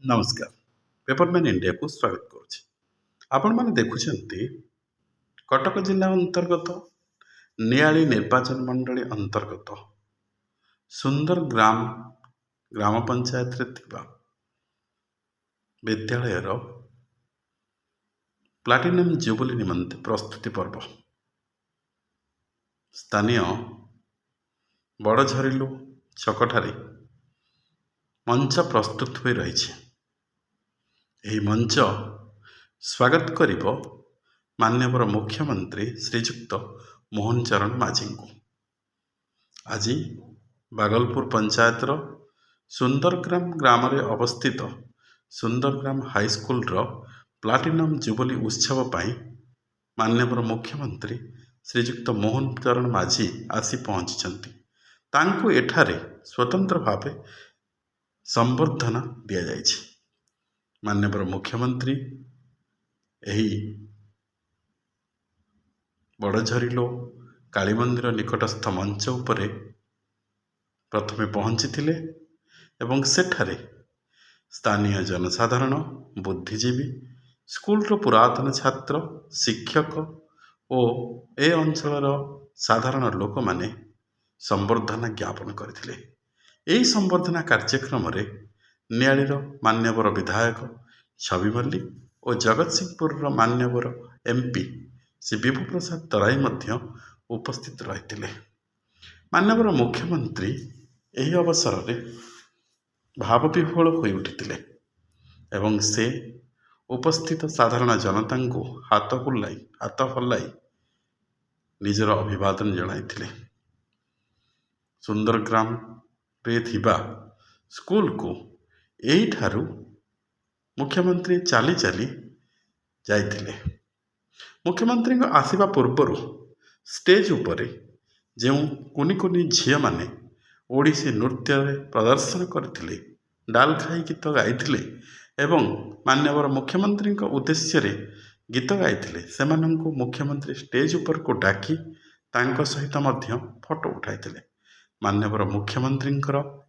नमस्कार पेपरमैन इंडिया को स्वागत करुच्ची आपण मैंने देखुं कटक जिला अंतर्गत नियाली निर्वाचन मंडली अंतर्गत सुंदर ग्राम पंचायत विद्यालय प्लाटिनम जुबली निमंते प्रस्तुति पर्व स्थानीय बड़झरिलु छकठारे मंच प्रस्तुत हो रही यही मंच स्वागत करिब माननीय मुख्यमंत्री श्रीजुक्त मोहन चरण माझी को आज बागलपुर पंचायतर सुंदरग्राम ग्राम रे अवस्थित सुंदरग्राम हाईस्कूल प्लाटिनम जुबली उत्सव पर माननीय मुख्यमंत्री श्रीजुक्त मोहन चरण माझी आसी पहुँची तांको एठारे स्वतंत्र भावे संबर्धना दि जाइछि। माननीय मुख्यमंत्री यही बड़झरिलो काली मंदिर निकटस्थ मंच उपरे प्रथमे पहुँची एवं सेठारे स्थानीय जनसाधारण बुद्धिजीवी स्कूल पुरातन छात्र शिक्षक और ए अंचल साधारण लोक माने संबर्धना ज्ञापन करथिले। यही संबर्धना कार्यक्रम रे नियालीर मान्यवर विधायक छवि मल्लिक और जगत सिंहपुर मान्यवर एमपी श्री विभु प्रसाद तराई मध्य उपस्थित रही। मान्यवर मुख्यमंत्री यही अवसर में भावविह्वल हो उठिले एवं से उपस्थित साधारण जनता को हाथ हल्लाई निजर अभिवादन जनाइथिले। सुंदरग्राम रे थिबा स्कूल को यही ठारू मुख्यमंत्री चली चली जाइथिले। मुख्यमंत्री को आसिबा पूर्वर स्टेज उपरे जो कुनी कुनी झील माने ओडिसी नृत्य प्रदर्शन करथिले, डाल खाई गीत गाइथिले एवं मान्यवर मुख्यमंत्री उद्देश्य रे गीत गाइथिले। सेमानंको मुख्यमंत्री स्टेज उपर को डाकी तांको सहित मध्य फोटो उठाइथिले। मान्यवर मुख्यमंत्री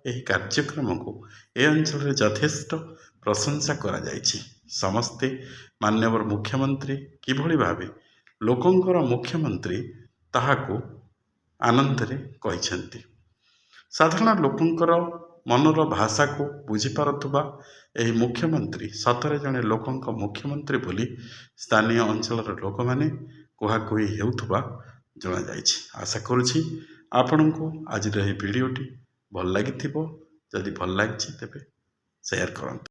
यही कार्यक्रम को ए अंचल रे यथेष्ट प्रशंसा करा जाइछि। समस्ते मान्यवर मुख्यमंत्री किभली भावे लोकंकर मुख्यमंत्री ताहाको आनंद रे कहिसेंती। साधारण लोकंकर मनर भाषा को बुझीपारुवा यही मुख्यमंत्री सतरे जड़े लोकंक मुख्यमंत्री बोली स्थानीय अंचल लोक मैंने कुहाकुही हेउथुबा जना जाइछि। आशा करुछि आपण को आज भिडियोटी भल लगी जदि भल लगी तेबे शेयर करंतु।